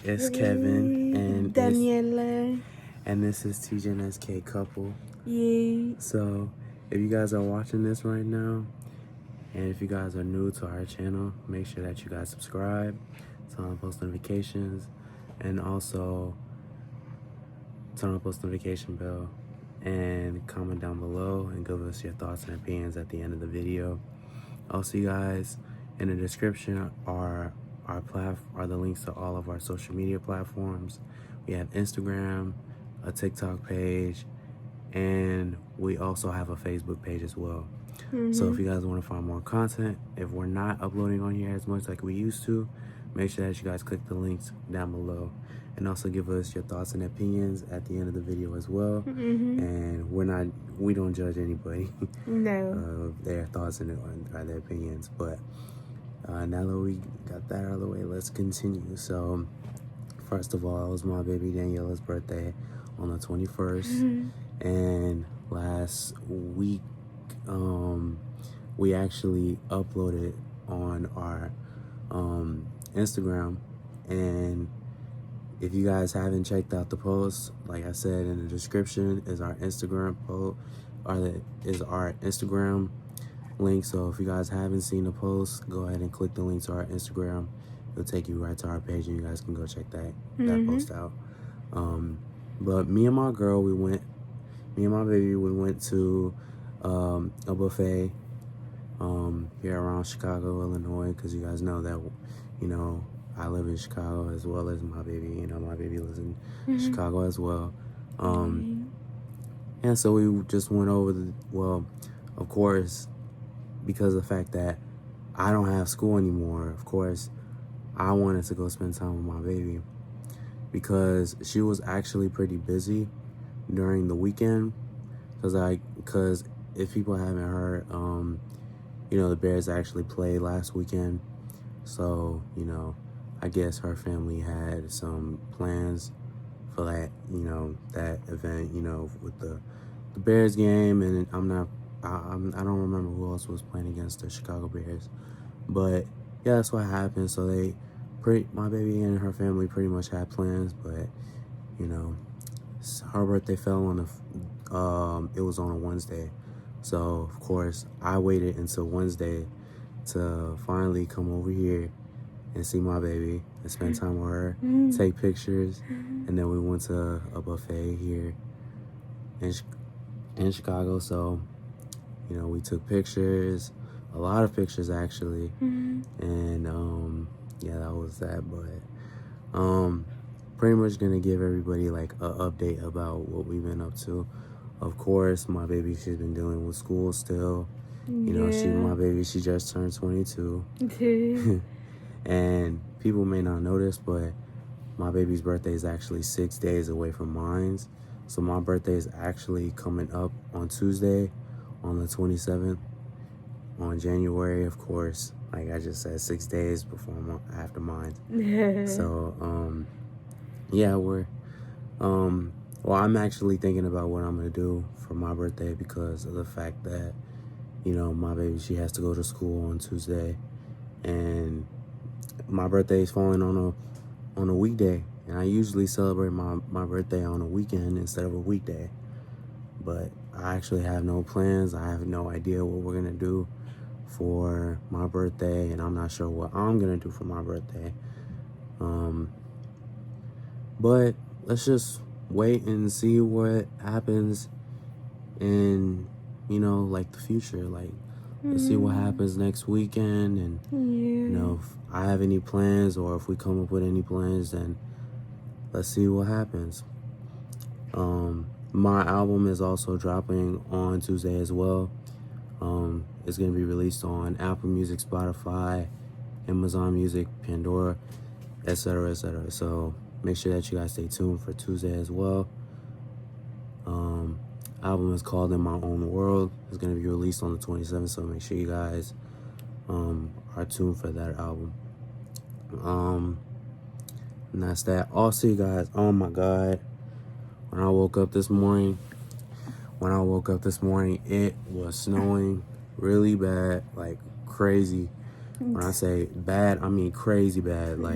It's Kevin and Daniela. And this is TJ and SK couple. Yay. So if you guys are watching this right now, and if you guys are new to our channel, make sure that you guys subscribe, turn on post notifications, and also turn on post notification bell, and comment down below and give us your thoughts and opinions at the end of the video. Also, you guys, in the description are the links to all of our social media platforms. We have Instagram, a TikTok page, and we also have a Facebook page as well. So if you guys want to find more content, if we're not uploading on here as much like we used to, make sure that you guys click the links down below, and also give us your thoughts and opinions at the end of the video as well. And we don't judge anybody No. their thoughts and their opinions. But now that we got that out of the way, let's continue. So first of all, it was my baby Daniela's birthday on the 21st, and last week we actually uploaded on our Instagram. And if you guys haven't checked out the post, like I said in the description is our Instagram post, is our Instagram link. So if you guys haven't seen the post, go ahead and click the link to our Instagram. It'll take you right to our page, and you guys can go check that post out. But me and my baby, we went to a buffet here around Chicago, Illinois, because you guys know that, I live in Chicago as well as my baby. My baby lives in Chicago as well. And so we just went over of course, because of the fact that I don't have school anymore, of course, I wanted to go spend time with my baby, because she was actually pretty busy during the weekend. Because if people haven't heard, the Bears actually played last weekend. So, I guess her family had some plans for that, that event, with the Bears game. And I don't remember who else was playing against the Chicago Bears. But yeah, that's what happened. So my baby and her family pretty much had plans, but, her birthday fell on it was on a Wednesday. So of course I waited until Wednesday to finally come over here and see my baby and spend time with her, take pictures, and then we went to a buffet here in Chicago. So, we took pictures, a lot of pictures actually, and yeah, that was that. But pretty much gonna give everybody like an update about what we've been up to. Of course, my baby, she's been dealing with school still. My baby, she just turned 22. And people may not notice, but my baby's birthday is actually 6 days away from mine. So my birthday is actually coming up on Tuesday, on the 27th, on January, of course. Like I just said, 6 days after mine. So, yeah, I'm actually thinking about what I'm going to do for my birthday, because of the fact that, my baby, she has to go to school on Tuesday, and my birthday is falling on a weekday, and I usually celebrate my birthday on a weekend instead of a weekday. But I actually have no plans. I have no idea what we're going to do for my birthday, and I'm not sure what I'm going to do for my birthday. But let's just wait and see what happens in, like the future. Like, let's see what happens next weekend, and, if I have any plans, or if we come up with any plans, then let's see what happens. My album is also dropping on Tuesday as well. It's going to be released on Apple Music, Spotify, Amazon Music, Pandora, etc., etc. So make sure that you guys stay tuned for Tuesday as well. Album is called In My Own World. It's going to be released on the 27th, so make sure you guys are tuned for that album. And that's that. Also, you guys, oh my God, when I woke up this morning, it was snowing really bad, like crazy. When I say bad, I mean crazy bad. Like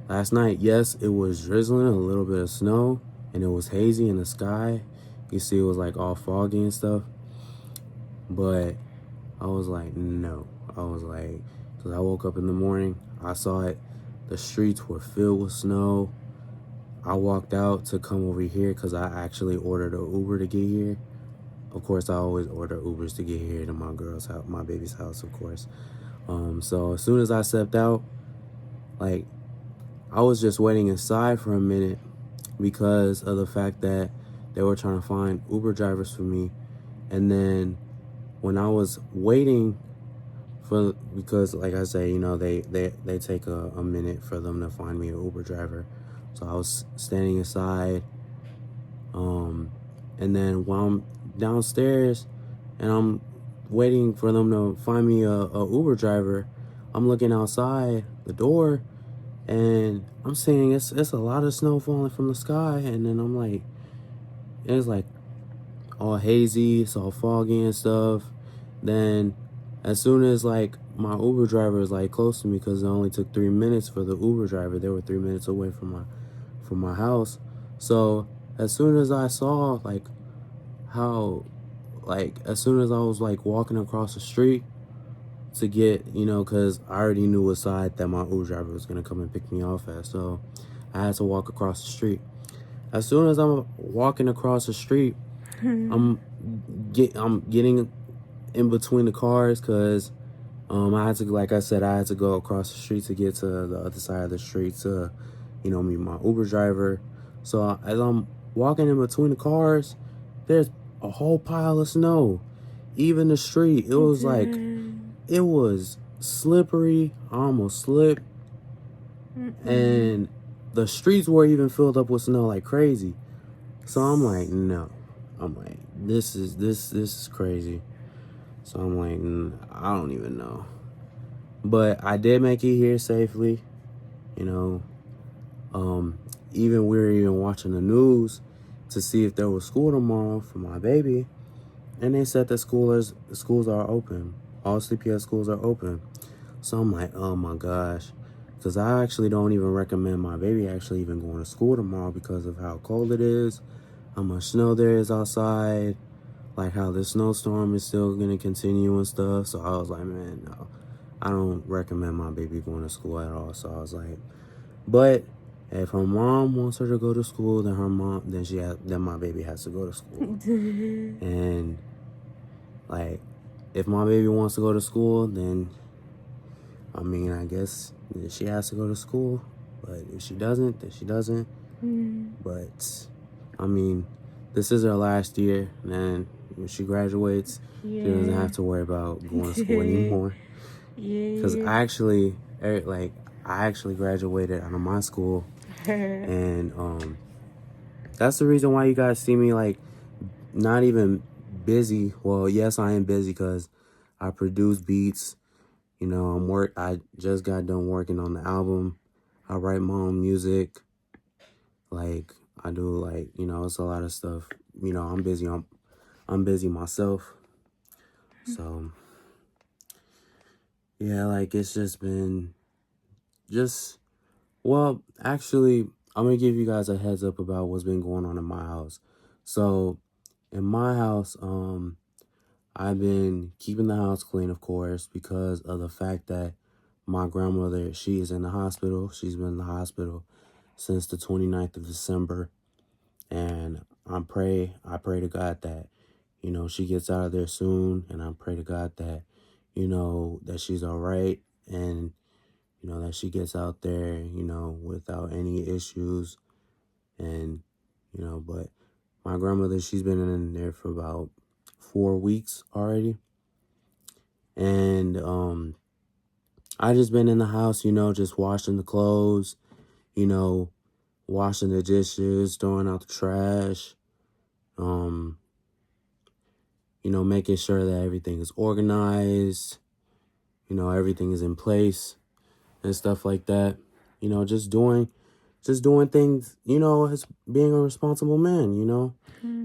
Last night, yes, it was drizzling, a little bit of snow, and it was hazy in the sky. You see, it was like all foggy and stuff. But I was like, no. I was like, because I woke up in the morning, I saw it. The streets were filled with snow. I walked out to come over here because I actually ordered an Uber to get here. Of course, I always order Ubers to get here to my girl's house, my baby's house, of course. So as soon as I stepped out, like, I was just waiting inside for a minute because of the fact that they were trying to find Uber drivers for me. And then when I was waiting because like I say, they take a minute for them to find me an Uber driver. So I was standing inside, and then while I'm downstairs and I'm waiting for them to find me a Uber driver, I'm looking outside the door and I'm seeing it's a lot of snow falling from the sky, and then I'm like, it's like all hazy, it's all foggy and stuff. Then as soon as like my Uber driver is like close to me, because it only took 3 minutes for the Uber driver, they were 3 minutes away from my house. So as soon as I saw like how as soon as I was like walking across the street to get, because I already knew what side that my Uber driver was gonna come and pick me off at, so I had to walk across the street. As soon as I'm walking across the street, I'm getting in between the cars because I had to, like I said, I had to go across the street to get to the other side of the street to, meet my Uber driver. So as I'm walking in between the cars, there's a whole pile of snow. Even the street, it was like, it was slippery. I almost slipped. And the streets were even filled up with snow like crazy. So I'm like, no. I'm like, this is crazy. So I'm like, I don't even know. But I did make it here safely. You know, even we were even watching the news to see if there was school tomorrow for my baby, and they said the schools are open. All CPS schools are open. So I'm like, oh my gosh, because I actually don't even recommend my baby actually even going to school tomorrow because of how cold it is, how much snow there is outside, like how the snowstorm is still gonna continue and stuff. So I was like, man, no, I don't recommend my baby going to school at all. So I was like, but if her mom wants her to go to school, then my baby has to go to school. And like, if my baby wants to go to school, then I mean, I guess she has to go to school. But if she doesn't, then she doesn't. But I mean, this is her last year, and when she graduates, she doesn't have to worry about going to school anymore. Because I actually graduated out of my school, and that's the reason why you guys see me like not even busy. Well, yes, I am busy because I produce beats. I just got done working on the album. I write my own music. Like, I do, like, it's a lot of stuff. I'm busy. I'm busy myself. So yeah, like, it's just been well, actually, I'm gonna give you guys a heads up about what's been going on in my house. So in my house, I've been keeping the house clean, of course, because of the fact that my grandmother, she is in the hospital. She's been in the hospital since the 29th of December. And I pray to God that, she gets out of there soon. And I pray to God that, that she's all right. And, that she gets out there, without any issues. And, but my grandmother, she's been in there for about 4 weeks already. And I just been in the house, just washing the clothes, washing the dishes, throwing out the trash, making sure that everything is organized, everything is in place and stuff like that. Just doing things, as being a responsible man,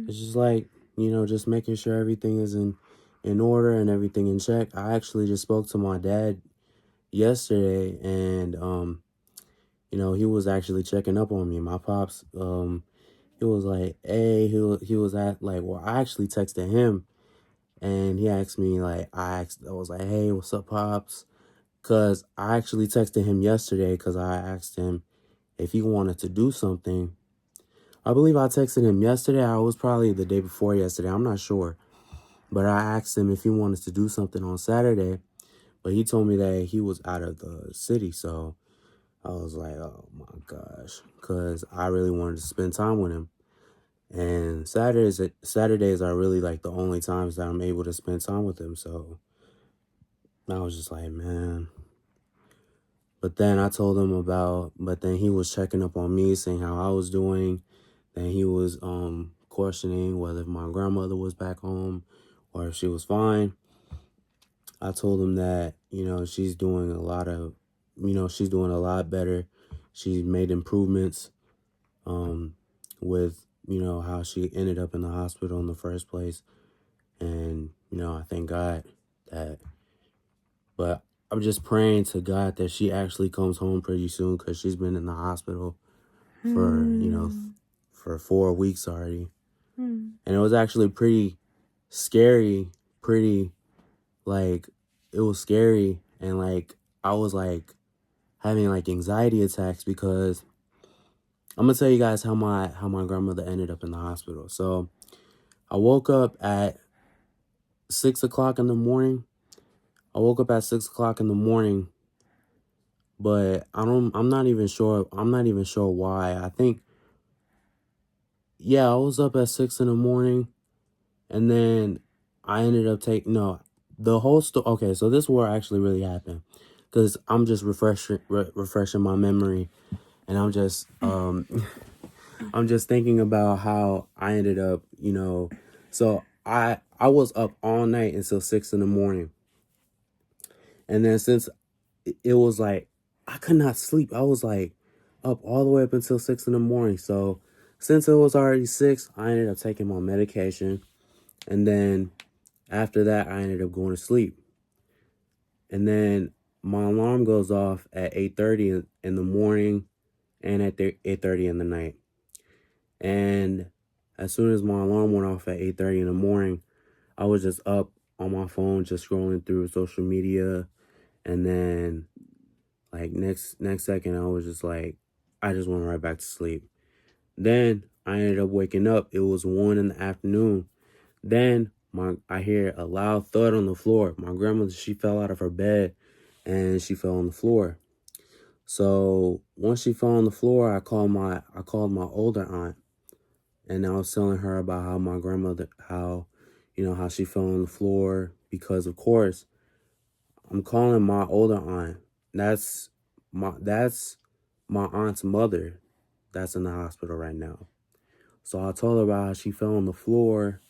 It's just like, just making sure everything is in order and everything in check. I actually just spoke to my dad yesterday, and he was actually checking up on me. My pops, he was like, hey, he was at like, well, I actually texted him, and he asked me like, I was like, hey, what's up, pops? Cause I actually texted him yesterday because I asked him if he wanted to do something. I believe I texted him yesterday. I was probably the day before yesterday. I'm not sure. But I asked him if he wanted to do something on Saturday. But he told me that he was out of the city. So I was like, oh my gosh. Because I really wanted to spend time with him. And Saturdays are really like the only times that I'm able to spend time with him. So I was just like, man. But then but then he was checking up on me, saying how I was doing. Then he was questioning whether my grandmother was back home or if she was fine. I told him that, she's doing she's doing a lot better. She's made improvements with, how she ended up in the hospital in the first place. And, I thank God that, but I'm just praying to God that she actually comes home pretty soon because she's been in the hospital for, for 4 weeks already. And it was actually pretty scary, like, it was scary. And like, I was like having like anxiety attacks because I'm gonna tell you guys how my grandmother ended up in the hospital. So I woke up at 6 o'clock in the morning. But I'm not even sure. I'm not even sure why. I think, yeah, I was up at 6 in the morning, and then I ended up taking, no, the whole story. Okay, so this is what actually really happened, because I'm just refreshing my memory, and I'm just I'm just thinking about how I ended up, so I was up all night until 6 in the morning, and then since it was like I could not sleep, I was like up all the way up until 6 in the morning. So since it was already 6, I ended up taking my medication, and then after that, I ended up going to sleep. And then my alarm goes off at 8:30 in the morning and at 8:30 in the night. And as soon as my alarm went off at 8:30 in the morning, I was just up on my phone, just scrolling through social media. And then like next second, I was just like, I just went right back to sleep. Then I ended up waking up. It was 1 in the afternoon. Then I hear a loud thud on the floor. My grandmother, she fell out of her bed and she fell on the floor. So once she fell on the floor, I called my older aunt, and I was telling her about how my grandmother, how she fell on the floor, because of course I'm calling my older aunt. That's my aunt's mother that's in the hospital right now. So I told her about how she fell on the floor,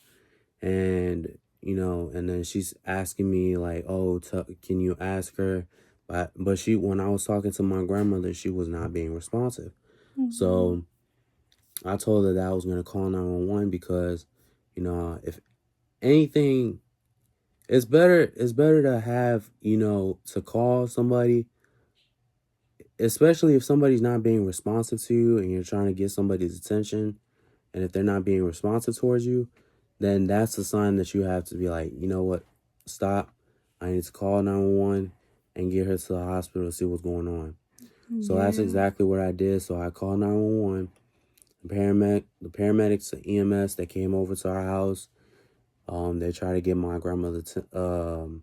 and and then she's asking me like, "Oh, can you ask her?" But when I was talking to my grandmother, she was not being responsive. So I told her that I was gonna call 911 because, if anything, it's better to have, to call somebody, especially if somebody's not being responsive to you and you're trying to get somebody's attention. And if they're not being responsive towards you, then that's a sign that you have to be like, you know what, stop. I need to call 911 and get her to the hospital to see what's going on. So that's exactly what I did. So I called 911. The paramedics, the EMS, that came over to our house. They tried to get my grandmother to,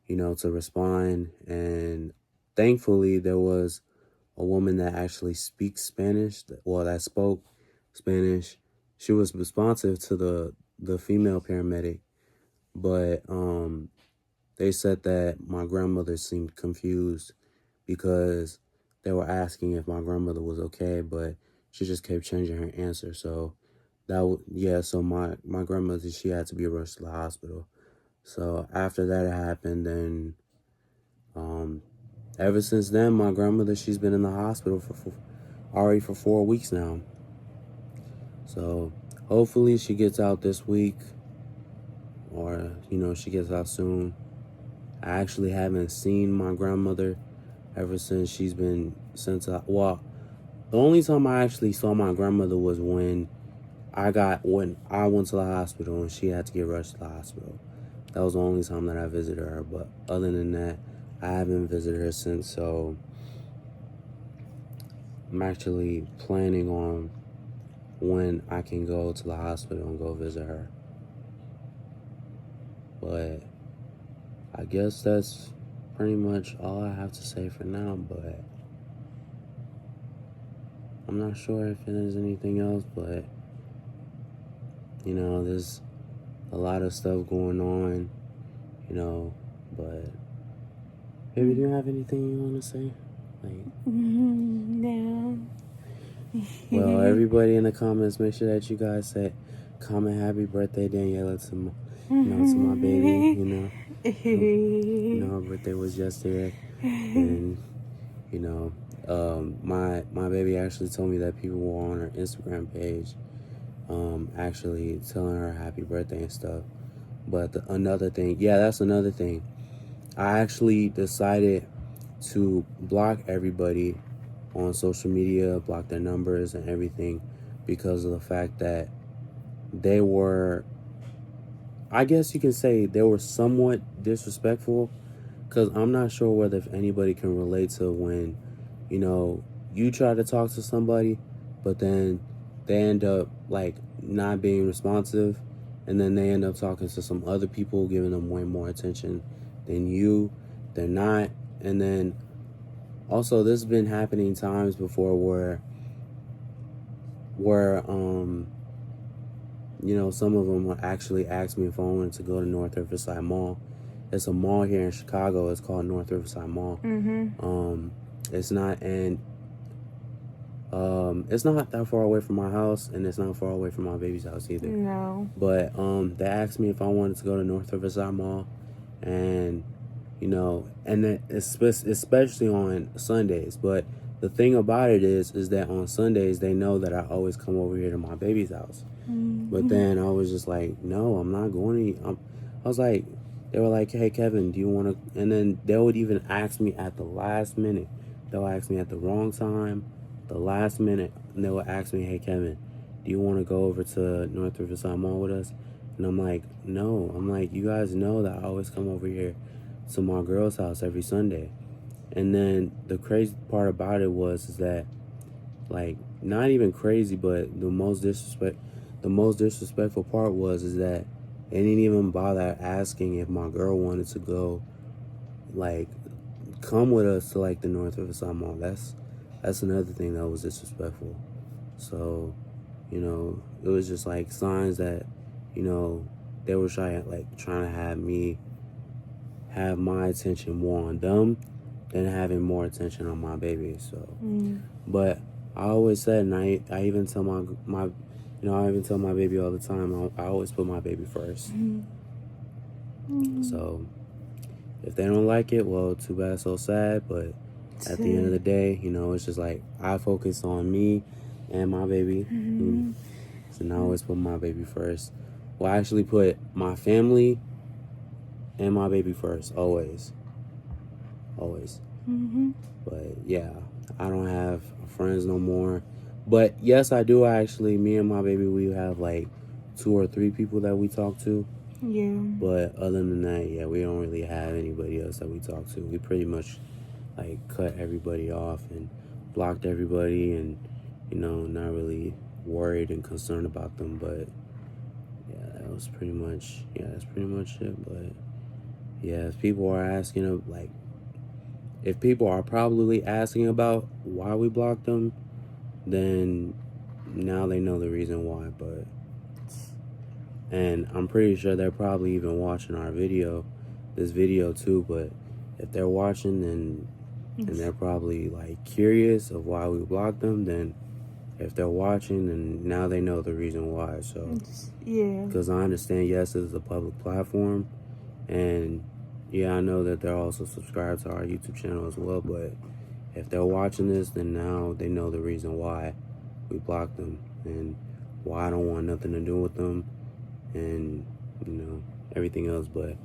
to respond. And thankfully, there was a woman that actually speaks Spanish, that spoke Spanish. She was responsive to the female paramedic, but they said that my grandmother seemed confused because they were asking if my grandmother was okay, but she just kept changing her answer. So so my grandmother, she had to be rushed to the hospital. So after that happened, then ever since then, my grandmother, she's been in the hospital already for 4 weeks now. So hopefully she gets out this week, or she gets out soon. I actually haven't seen my grandmother ever since the only time I actually saw my grandmother was when I went to the hospital and she had to get rushed to the hospital. That was the only time that I visited her. But other than that, I haven't visited her since. So I'm actually planning on when I can go to the hospital and go visit her. But I guess that's pretty much all I have to say for now. But I'm not sure if there's anything else. But there's a lot of stuff going on, but baby, do you have anything you want to say? No. Well, everybody in the comments, make sure that you guys comment happy birthday, Daniela, to my baby, her birthday was yesterday, and, my baby actually told me that people were on her Instagram page, actually telling her happy birthday and stuff. But that's another thing. I actually decided to block everybody on social media, block their numbers and everything, because of the fact that they were, I guess you can say, they were somewhat disrespectful. Because I'm not sure whether if anybody can relate to when, you try to talk to somebody, but then they end up not being responsive, and then they end up talking to some other people, giving them way more attention than you. They're not. And then also, this has been happening times before where some of them actually asked me if I wanted to go to North Riverside Mall. It's a mall here in Chicago. It's called North Riverside Mall. It's not that far away from my house, and it's not far away from my baby's house either. No. But they asked me if I wanted to go to North Riverside Mall, and and then especially on Sundays. But the thing about it is that on Sundays they know that I always come over here to my baby's house. But then I was just like, no, I'm not going to. I was like, they were like, hey, Kevin, do you want to? And then they would even ask me at the last minute. They'll ask me at the wrong time, the last minute, and they will ask me, hey, Kevin, do you want to go over to North Riverside Mall with us? And I'm like, no. I'm like, you guys know that I always come over here to my girl's house every Sunday. And then the crazy part about it is that, not even crazy, but the most disrespectful part is that they didn't even bother asking if my girl wanted to go, come with us to the North Riverside Mall. That's another thing that was disrespectful. So, it was just signs that, they were trying to have me have my attention more on them than having more attention on my baby. So, but I always said, and I even tell my I even tell my baby all the time, I always put my baby first. So if they don't like it, well, too bad, so sad. But at the end of the day, it's just I focus on me and my baby. So now I always put my baby first. Well, I actually put my family and my baby first, always. But yeah, I don't have friends no more. But yes, I do actually. Me and my baby, we have 2 or 3 people that we talk to. Yeah. But other than that, yeah, we don't really have anybody else that we talk to. We pretty much cut everybody off and blocked everybody, and not really worried and concerned about them. But yeah, that's pretty much it. But yeah, if people are asking if people are probably asking about why we blocked them, then now they know the reason why. And I'm pretty sure they're probably even watching this video too. But if they're watching, and they're probably curious of why we blocked them, then if they're watching, and now they know the reason why. So yeah, because I understand, yes, it's a public platform, and yeah, I know that they're also subscribed to our YouTube channel as well. But if they're watching this, then now they know the reason why we blocked them, and why I don't want nothing to do with them, and everything else. But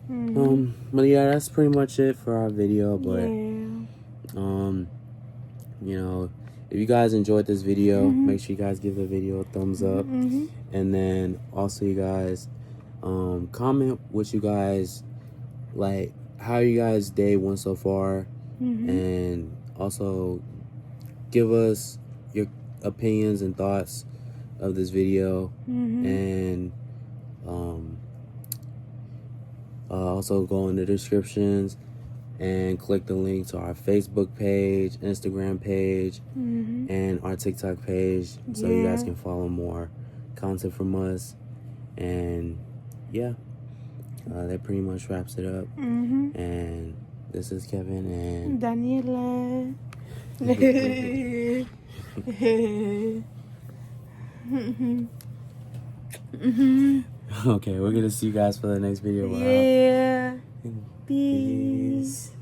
but yeah, that's pretty much it for our video. But You know, if you guys enjoyed this video, make sure you guys give the video a thumbs up. And then also, you guys, comment what you guys like, how you guys' day went so far, and also give us your opinions and thoughts of this video, and also go in the descriptions and click the link to our Facebook page, Instagram page, and our TikTok page, so you guys can follow more content from us. And yeah, that pretty much wraps it up. And this is Kevin and Daniela. Okay, we're gonna see you guys for the next video. Yeah. Peace. Peace.